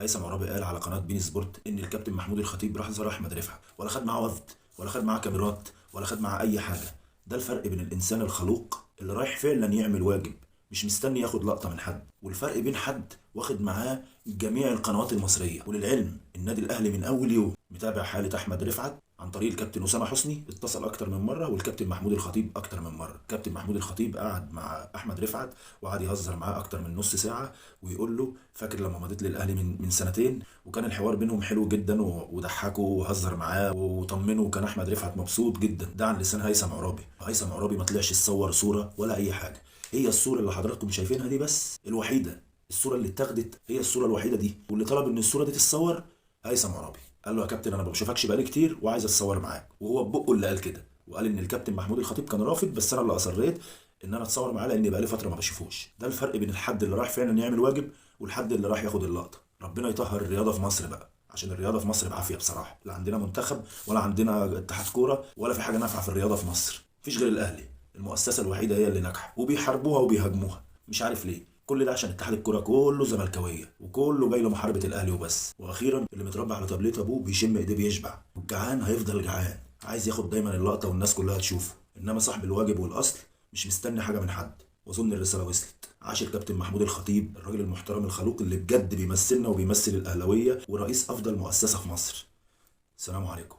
هيثم عرابي قال على قناه بين سبورت ان الكابتن محمود الخطيب راح زار احمد رفعت، ولا خد معاه وفد، ولا خد معاه كاميرات، ولا خد معاه اي حاجه. ده الفرق بين الانسان الخلوق اللي رايح فعلا يعمل واجب، مش مستني ياخد لقطه من حد، والفرق بين حد واخد معاه جميع القنوات المصريه. وللعلم النادي الاهلي من اول يوم متابع حاله احمد رفعت عن طريق الكابتن اسامه حسني، اتصل اكتر من مره، والكابتن محمود الخطيب اكتر من مره. الكابتن محمود الخطيب قعد مع احمد رفعت وقعد يهزر معاه اكتر من نص ساعه، ويقول له فاكر لما مضيت للاهلي من سنتين؟ وكان الحوار بينهم حلو جدا، وضحكه وهزر معاه وطمنه، وكان احمد رفعت مبسوط جدا. ده عن لسان هيثم عرابي. هيثم عرابي ما طلعش يصور صوره ولا اي حاجه. هي الصوره اللي حضراتكم شايفينها دي بس الوحيده، الصوره اللي اتاخدت هي الصوره الوحيده دي، واللي طلب ان الصوره دي تتصور هيثم عرابي. قال له يا كابتن انا ما بشوفكش بقالي كتير وعايز اتصور معاك، وهو ببقه اللي قال كده، وقال ان الكابتن محمود الخطيب كان رافض، بس انا اللي اصريت ان انا اتصور معاه لاني بقالي فتره ما بشوفوش. ده الفرق بين الحد اللي راح فعلا يعمل واجب والحد اللي راح ياخد اللقطه. ربنا يطهر الرياضه في مصر بقى، عشان الرياضه في مصر بعافيه بصراحه. لا عندنا منتخب ولا عندنا اتحاد كوره ولا في حاجه نافعه في الرياضه في مصر. مفيش غير الاهلي، المؤسسه الوحيده هي اللي ناجحه، وبيحاربوها وبيهاجموها مش عارف ليه. كل ده عشان اتحاد الكوره كله زملكاويه، وكله جاي لمحاربه الاهلي وبس. واخيرا اللي متربع على طبليه ابوه بيشم ايديه بيشبع، والجعان هيفضل جعان، عايز ياخد دايما اللقطه والناس كلها تشوفه. انما صاحب الواجب والاصل مش مستني حاجه من حد. واظن الرساله وصلت. عاش الكابتن محمود الخطيب، الراجل المحترم الخلوق اللي بجد بيمثلنا وبيمثل الاهلاويه، ورئيس افضل مؤسسه في مصر. السلام عليكم.